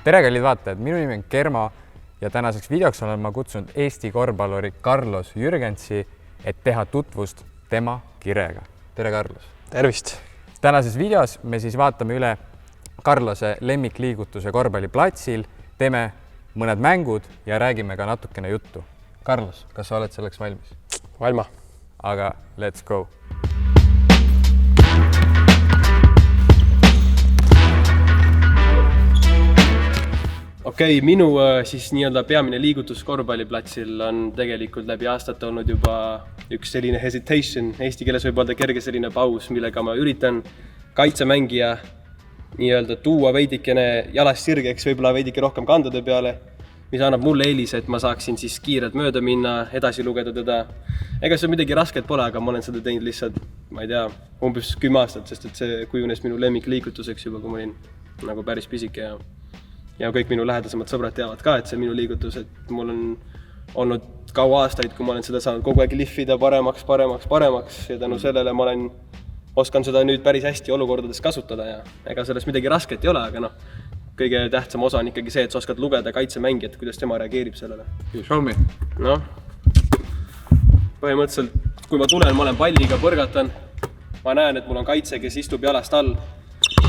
tere, kallid vaatajad, minu nimi on Kermo ja tänaseks videoks olen ma kutsunud Eesti korvpalluri Carlos Jürgensi, et teha tutvust tema kirega. Tere, Carlos! Tervist! Tänases videos me siis vaatame üle Carlose lemmikliigutuse korvpalliplatsil, teeme mõned mängud ja räägime ka natukene juttu. Carlos, kas sa oled selleks valmis? Valma. Aga let's go! Okei, minu siis nii-öelda peamine liigutus korvpalliplatsil on tegelikult läbi aastate olnud juba üks selline hesitation, eesti keeles võib öelda kerge selline paus, millega ma üritan kaitsemängija nii-öelda tuua veidikene jalast sirgeks, võib-olla veidike rohkem kandade peale, mis annab mulle eelise, et ma saaksin siis kiirelt mööda minna, edasi lugeda teda. Ega see midagi rasket pole, aga ma olen seda teinud lihtsalt, ma ei tea, umbes 10 aastat, sest et see kujunes minu lemmikliigutuseks juba, kui ma olin nagu päris pisike ja kõik minu lähedasemad sõbrad teavad ka, et see minu liigutus, et mul on olnud kaua aastaid, kui ma olen seda saanud kogu aeg lihvida paremaks ja tänu sellele ma oskan seda nüüd päris hästi olukordades kasutada ja ega sellest midagi rasket ei ole, aga kõige tähtsam osa on ikkagi see, et sa oskad lugeda kaitsemängijat, kuidas tema reageerib sellele. Show me! Põhimõtteliselt, kui ma tulen, ma olen palliga, põrgatan, ma näen, et mul on kaitse, kes istub jalast all.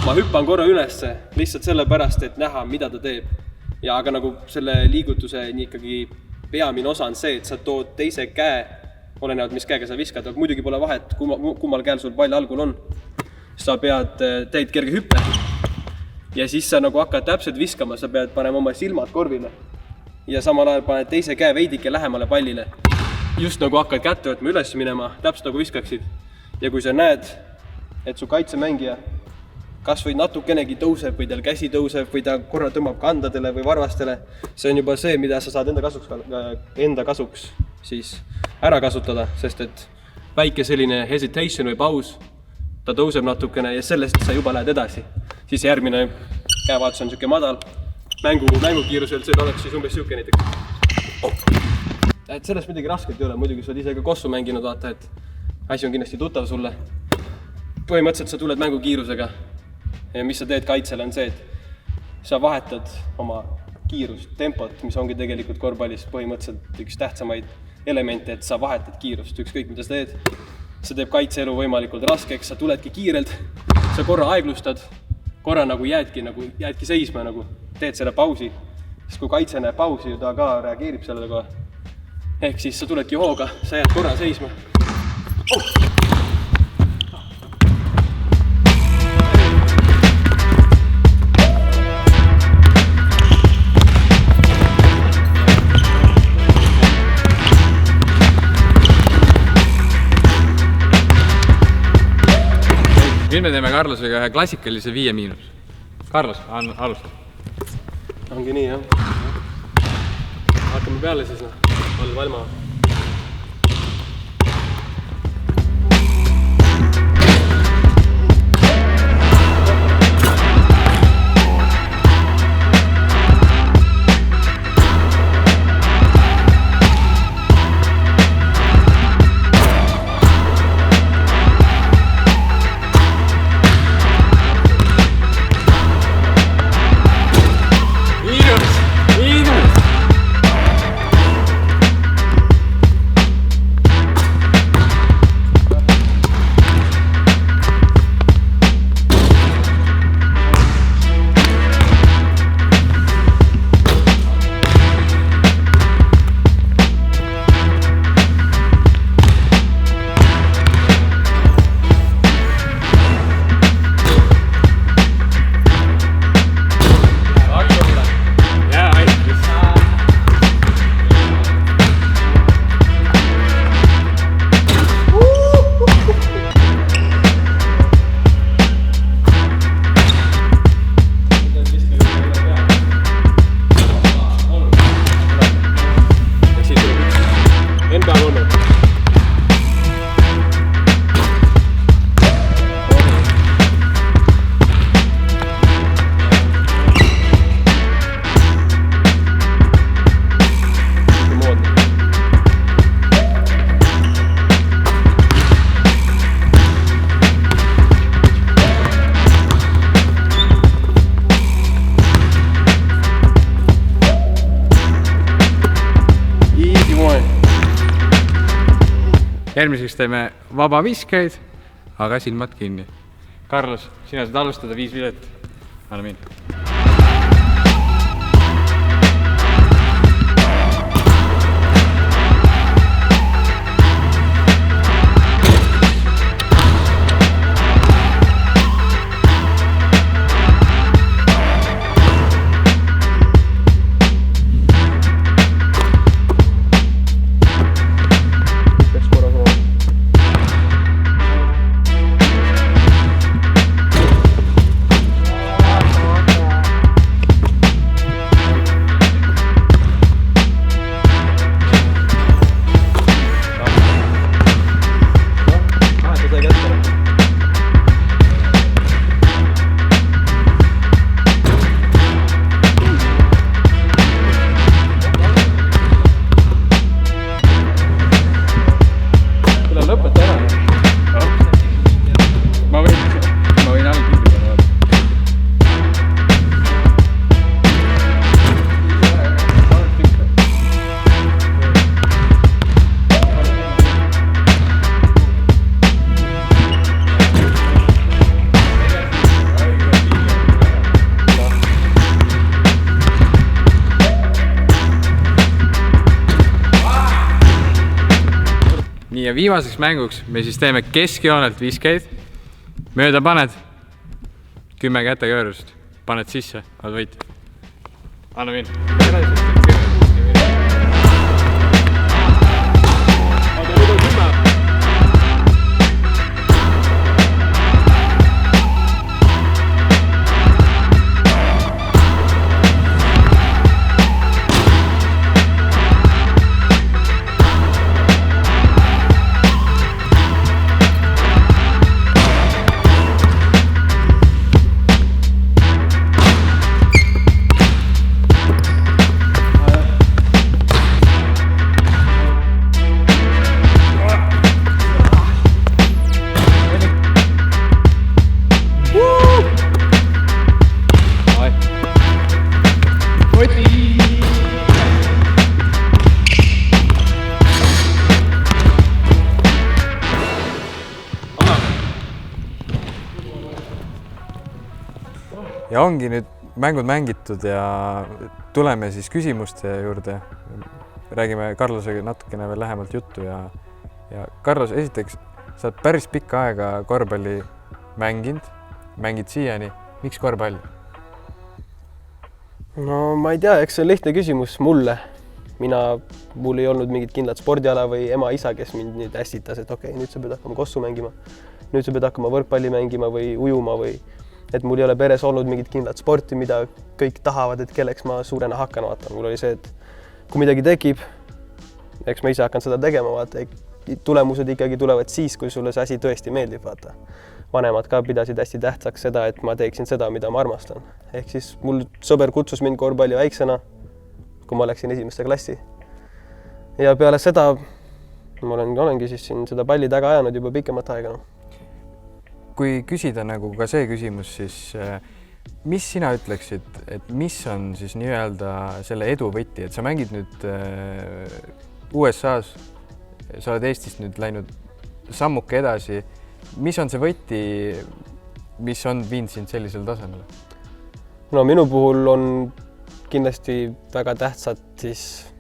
Ma hüppan korra ülesse lihtsalt sellepärast, et näha, mida ta teeb. Ja aga nagu selle liigutuse ikkagi peamine osa on see, et sa tood teise käe, olenevalt mis käega sa viskad, aga muidugi pole vahet, kummal käel sul pall algul on. Sa teed kerge hüppe ja siis sa nagu hakkad täpselt viskama, sa pead panema oma silmad korvile ja samal ajal paned teise käe veidike lähemale pallile. Just nagu hakkad kätte võtma üles minema, täpselt nagu viskaksid. Ja kui sa näed, et su kaitsemängija kas või natukenegi tõuseb või tal käsi tõuseb või ta korra tõmbab kandadele või varvastele, see on juba see, mida sa saad enda kasuks siis ära kasutada, sest et väike selline hesitation või paus, ta tõuseb natukene ja sellest sa juba lähed edasi. Siis järgmine käevaatus on niisugune madal, mängukiirusel see oleks siis umbes niisugune näiteks. Et sellest midagi rasket ei ole, muidugi sa oled ise ka kossu mänginud, vaata, et asi on kindlasti tuttav sulle. Põhimõtteliselt sa tuled mängukiirusega. Ja mis sa teed kaitsele on see, et sa vahetad oma kiirust, tempot, mis ongi tegelikult korvpallis põhimõtteliselt üks tähtsamaid elemente, et sa vahetad kiirust, ükskõik mida sa teed. See teeb kaitseelu võimalikult raskeks, sa tuledki kiirelt, sa korra aeglustad, korra nagu jäädki seisma, nagu teed selle pausi, sest kui kaitse näeb pausi, ta ka reageerib sellele kohe. Ehk siis sa tuledki hooga, sa jääd korra seisma. Nüüd me teeme Carlosega ühe klassikalise 5-. Carlos, alustab. Ongi nii, jah. Hakkame peale siis, oled valma. Järgmiseks teeme vaba viskeid, aga silmad kinni. Carlos, sina saad alustada 5 vilet. Anna minna. Ja viimaseks mänguks me siis teeme keskjoonelt viskeid. Mööda paned 10 kätekõõrust, paned sisse, oled võit. Anna minna. Ja ongi nüüd mängud mängitud ja tuleme siis küsimuste juurde. Räägime Carlosega natukene veel lähemalt juttu ja Carlos, esiteks, sa oled päris pikka aega korvpalli mängid siiani. Miks korvpall? No ma ei tea, eks see on lihtne küsimus mulle. Mul ei olnud mingit kindlat spordiala või ema-isa, kes mind nüüd ässitas, et okei, nüüd sa pead hakkama kossu mängima. Nüüd sa pead hakkama võrkpalli mängima või ujuma või et mul ei ole peres olnud mingit kindlat sporti, mida kõik tahavad, et kelleks ma suurena hakkan vaata. Mul oli see, et kui midagi tekib, eks ma ise hakkan seda tegema, vaata. Tulemused ikkagi tulevad siis, kui sulle see asi tõesti meeldib, vaata. Vanemad ka pidasid hästi tähtsaks seda, et ma teeksin seda, mida ma armastan. Ehk siis mul sõber kutsus mind korvpalli väiksena, kui ma läksin 1. klassi. Ja peale seda ma olengi siis siin seda palli taga ajanud juba pikemat aega. Kui küsida nagu ka see küsimus, siis mis sina ütleksid, et mis on siis nii-öelda selle edu võti, et sa mängid nüüd USA-s, sa oled Eestist nüüd läinud sammuke edasi. Mis on see võti, mis on viinud sind sellisel tasemele? No minu puhul on kindlasti väga tähtis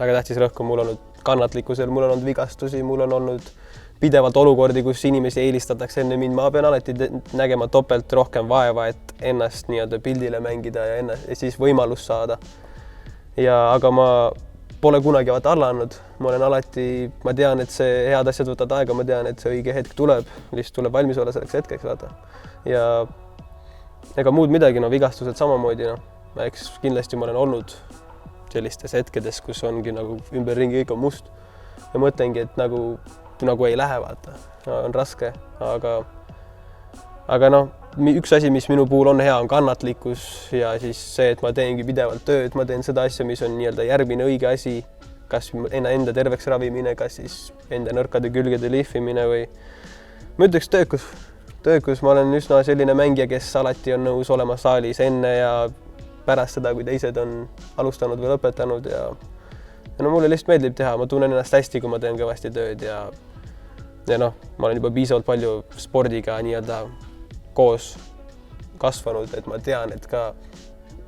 rõhku. Mul on olnud kannatlikkusel, mul on olnud vigastusi, mul on olnud pidevalt olukordi, kus inimesi eelistatakse enne mind. Ma pean alati nägema topelt rohkem vaeva, et ennast nii-öelda pildile mängida ja siis võimalust saada. Aga ma pole kunagi alla andnud. Ma tean, et see head asjad võtavad aega, ma tean, et see õige hetk tuleb. Lihtsalt tuleb valmis olla selleks hetkeks, vaata. Ja ega muud midagi, vigastused samamoodi. Eks kindlasti ma olen olnud sellistes hetkedes, kus ongi nagu ümberringi kõik on must. Ja mõtlengi, et nagu ei lähe, vaata. On raske, aga üks asi, mis minu puhul on hea, on kannatlikkus ja siis see, et ma teengi pidevalt tööd, ma teen seda asja, mis on nii-öelda järgmine õige asi, kas enda terveks ravimine, kas siis enda nõrkade külgede lihvimine või ma ütleks töökus. Ma olen üsna selline mängija, kes alati on nõus olema saalis enne ja pärast seda, kui teised on alustanud või lõpetanud ja mulle lihtsalt meeldib teha, ma tunnen ennast hästi, kui ma teen kõvasti tööd ja ja noh, ma olen juba piisavalt palju spordiga nii-öelda koos kasvanud, et ma tean, et ka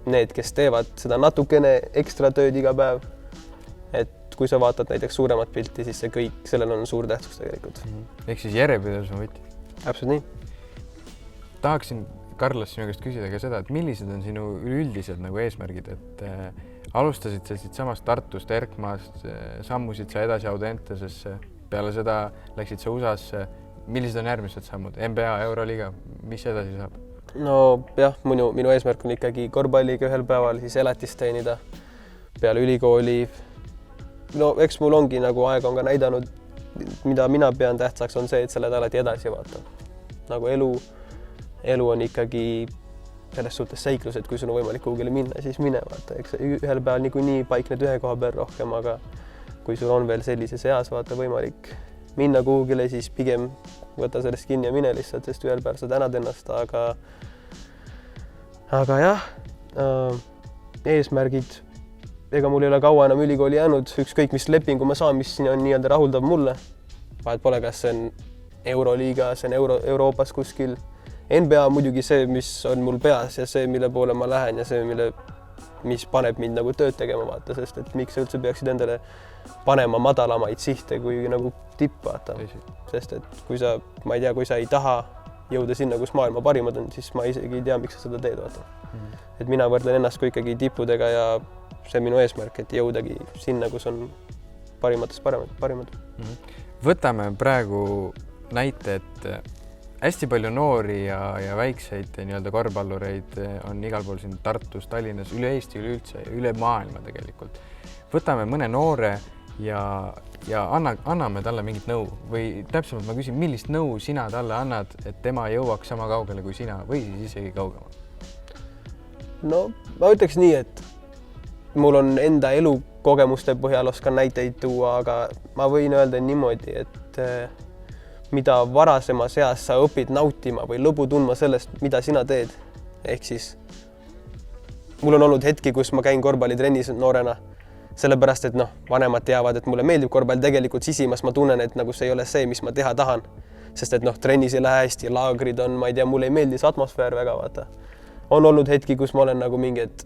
need, kes teevad seda natukene ekstra tööd iga päev, et kui sa vaatad näiteks suuremat pilti, siis see kõik, sellel on suur tähtsus tegelikult. Ehk siis järjepidevus on võti. Täpselt nii. Tahaksin, Carlos, sinu käest küsida ka seda, et millised on sinu üldised nagu eesmärgid, et alustasid sa siit samast Tartust, Erkmaast, sammusid sa edasi Audentesesse, peale seda läksid sa USA-sse. Millised on järgmised sammud? NBA, Euroliiga, mis edasi saab? No jah, minu eesmärk on ikkagi korvpalliga ühel päeval siis elatist teenida peale ülikooli. No eks mul ongi nagu aeg on ka näidanud, mida mina pean tähtsaks, on see, et sa lähed alati edasi vaata. Nagu elu on ikkagi selles suhtes seiklus, et kui sul on võimalik kuhugile minna, siis mine vaata. Eks ühel päeval niikuinii paikned ühe koha peal rohkem, aga kui sul on veel sellises eas vaata võimalik minna kuhugile, siis pigem võta sellest kinni ja mine lihtsalt, sest ühel päeval sa tänad ennast, aga jah, eesmärgid, ega mul ei ole kaua enam ülikooli jäänud, ükskõik mis lepingu ma saan, mis siin on nii-öelda rahuldab mulle. Vahet pole, kas see on Euroliiga, see on Euroopas kuskil. NBA muidugi see, mis on mul peas ja see, mille poole ma lähen ja see, mis paneb mind nagu tööd tegema vaata, sest et miks sa üldse peaksid endale panema madalamaid sihte kui nagu tipp vaata. Sest et kui sa, ma ei tea, kui sa ei taha jõuda sinna, kus maailma parimad on, siis ma isegi ei tea, miks sa seda teed vaata. Et mina võrdlen ennast kui ikkagi tippudega ja see on minu eesmärk, et jõudagi sinna, kus on parimatest parimad. Võtame praegu näite, et hästi palju noori ja väikseid nii-öelda korvpallureid on igal pool siin Tartus, Tallinnas, üle Eesti üleüldse ja üle maailma tegelikult. Võtame mõne noore ja anname talle mingit nõu või täpsemalt ma küsin, millist nõu sina talle annad, et tema jõuaks sama kaugele kui sina või siis isegi kaugemale? No ma ütleks nii, et mul on enda elukogemuste põhjal oskan näiteid tuua, aga ma võin öelda niimoodi, et mida varasemas eas sa õpid nautima või lõbu tundma sellest, mida sina teed. Ehk siis mul on olnud hetki, kus ma käin korvpallitrennis noorena, sellepärast, et vanemad teavad, et mulle meeldib korvpall, tegelikult sisimas ma tunnen, et nagu see ei ole see, mis ma teha tahan. Sest et trennis ei lähe hästi, laagrid on, ma ei tea, mulle ei meeldi see atmosfäär väga, vaata. On olnud hetki, kus ma olen nagu mingi, et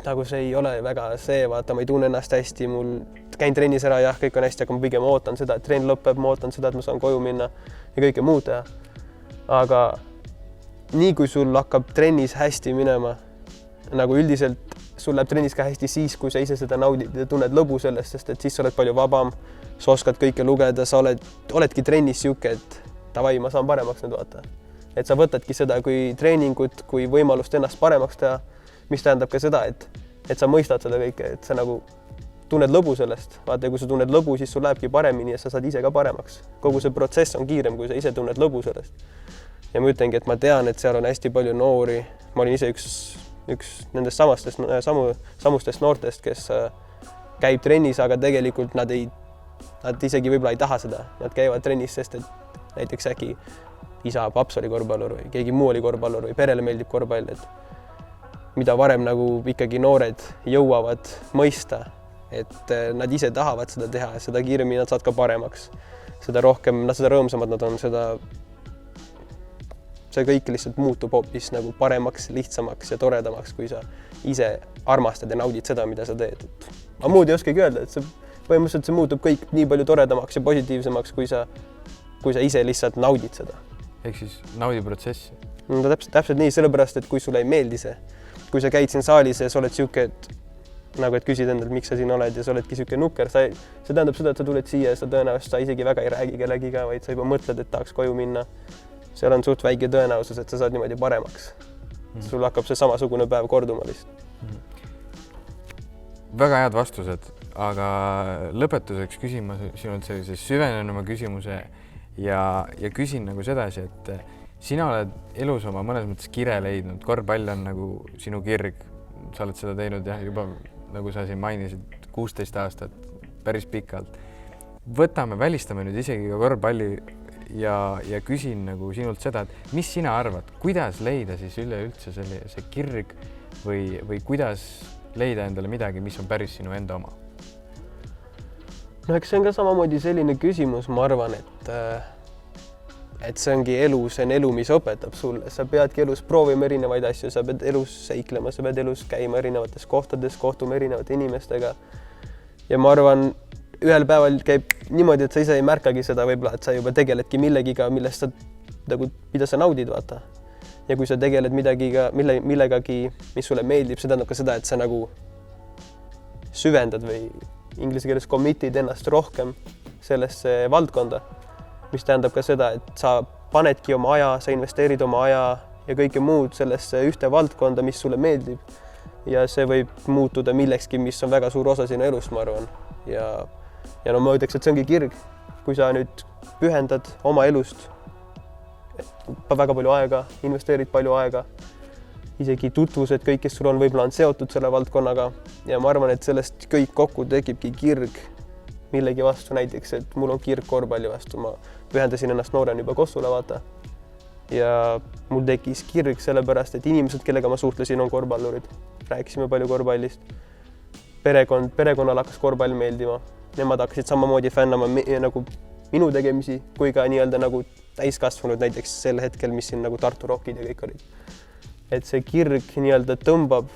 nagu see ei ole väga see, vaata, ma ei tunne ennast hästi, mul käin trennis ära, jah, kõik on hästi, aga ma pigem ootan seda, et trenn lõpeb, ma ootan seda, et ma saan koju minna ja kõike muud teha. Aga nii kui sul hakkab trennis hästi minema, nagu üldiselt sul läheb trennis ka hästi siis, kui sa ise seda naudid ja tunned lõbu sellest, sest et siis sa oled palju vabam, sa oskad kõike lugeda, sa oledki trennis siuke, et davai, ma saan paremaks nüüd vaata. Et sa võtadki seda kui treeningut, kui võimalust ennast paremaks teha, mis tähendab ka seda, et sa mõistad seda kõike, et sa nagu tunned lõbu sellest. Vaata, kui sa tunned lõbu, siis sul lähebki paremini ja sa saad ise ka paremaks. Kogu see protsess on kiirem, kui sa ise tunned lõbu sellest. Ja ma ütlengi, et ma tean, et seal on hästi palju noori. Ma olin ise üks nendest samustest noortest, kes käib trennis, aga tegelikult nad isegi võib-olla ei taha seda. Nad käivad trennis, sest et näiteks äkki isa, paps oli korvpallur või keegi muu oli korvpallur või perele meeldib korvpall, et mida varem nagu ikkagi noored jõuavad mõista, et nad ise tahavad seda teha ja seda kiiremini nad saad ka paremaks. Seda rohkem, seda rõõmsamad nad on, see kõik lihtsalt muutub hoopis nagu paremaks, lihtsamaks ja toredamaks, kui sa ise armastad ja naudid seda, mida sa teed. Ma muud ei oskagi öelda, et põhimõtteliselt see muutub kõik nii palju toredamaks ja positiivsemaks, kui sa ise lihtsalt naudid seda. Ehk siis naudi protsessi. No, täpselt nii, sellepärast, et kui sulle ei meeldi see, kui sa käid siin saalis ja sa oled siuke, et küsid endalt, miks sa siin oled ja sa oledki siuke nukker, see tähendab seda, et sa tuled siia ja sa tõenäoliselt sa isegi väga ei räägi kellegiga, vaid sa juba mõtled, et tahaks koju minna. Seal on suht väike tõenäosus, et sa saad niimoodi paremaks. Sul hakkab see samasugune päev korduma lihtsalt. Väga head vastused, aga lõpetuseks küsin ma sinult sellise süvenenuma küsimuse ja küsin nagu sedasi, et sina oled elus oma mõnes mõttes kire leidnud, korvpall on nagu sinu kirg, sa oled seda teinud jah, juba nagu sa siin mainisid 16 aastat, päris pikalt. Välistame nüüd isegi ka korvpalli ja küsin nagu sinult seda, et mis sina arvad, kuidas leida siis üleüldse see kirg või kuidas leida endale midagi, mis on päris sinu enda oma? no eks see on ka samamoodi selline küsimus, ma arvan, et see ongi elu, see on elu, mis õpetab sulle, sa peadki elus proovima erinevaid asju, sa pead elus seiklema, sa pead elus käima erinevates kohtades, kohtuma erinevate inimestega. Ja ma arvan, ühel päeval käib niimoodi, et sa ise ei märkagi seda võib-olla, et sa juba tegeledki millegiga, millest sa, nagu, mida sa naudid, vaata. Ja kui sa tegeled millegagi, mis sulle meeldib, see tähendab ka seda, et sa nagu süvendad või inglise keeles commit'id ennast rohkem sellesse valdkonda, mis tähendab ka seda, et sa panedki oma aja, sa investeerid oma aja ja kõike muud sellesse ühte valdkonda, mis sulle meeldib. Ja see võib muutuda millekski, mis on väga suur osa sinu elust, ma arvan. Ja no ma ütleks, et see ongi kirg, kui sa nüüd pühendad oma elust väga palju aega, investeerid palju aega, isegi tutvused, kõik, kes sul on, võib-olla on seotud selle valdkonnaga ja ma arvan, et sellest kõik kokku tekibki kirg millegi vastu, näiteks, et mul on kirg korvpalli vastu, ma pühendasin ennast noorena juba Kossule, vaata. Ja mul tekkis kirg sellepärast, et inimesed, kellega ma suhtlesin, on korvpallurid. Rääkisime palju korvpallist. Perekonnal hakkas korvpall meeldima. Nemad hakkasid samamoodi fännama nagu minu tegemisi, kui ka nii-öelda nagu täiskasvanud näiteks sel hetkel, mis siin nagu Tartu Rockid ja kõik olid. Et see kirg nii-öelda tõmbab,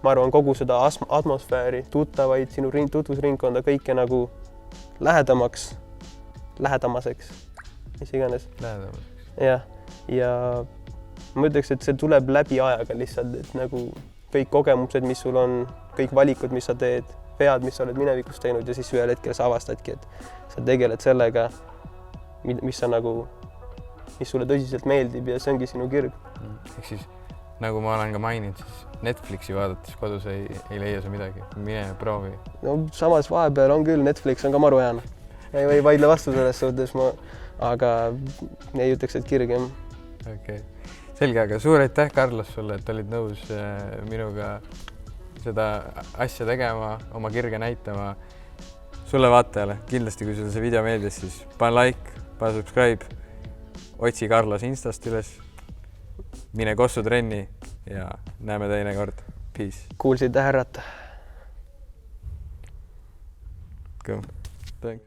ma arvan, kogu seda atmosfääri, tuttavaid, sinu tutvusringkonda, kõike nagu lähedamaseks, mis iganes. Lähedamaseks. Jah, ja ma ütleks, et see tuleb läbi ajaga lihtsalt, et nagu kõik kogemused, mis sul on, kõik valikud, mis sa teed, vead, mis sa oled minevikus teinud ja siis ühel hetkel sa avastadki, et sa tegeled sellega, mis sulle tõsiselt meeldib ja see ongi sinu kirg. Ehk siis, nagu ma olen ka maininud, siis Netflixi vaadates kodus ei leia sa midagi, mine proovi. No samas vahepeal on küll, Netflix on ka maru hea. Ei vaidle vastu selles suhtes, aga ei ütleks, et kirg jah. Okei. Selge, aga suur aitäh, Carlos, sulle, et olid nõus minuga seda asja tegema, oma kirge näitama. Sulle vaatajale, kindlasti kui sulle see video meeldis, siis pane like, pane subscribe, otsi Carlos Instast üles, mine Kossu trenni ja näeme teine kord. Peace. Kuulsid härrat. Good. Thanks.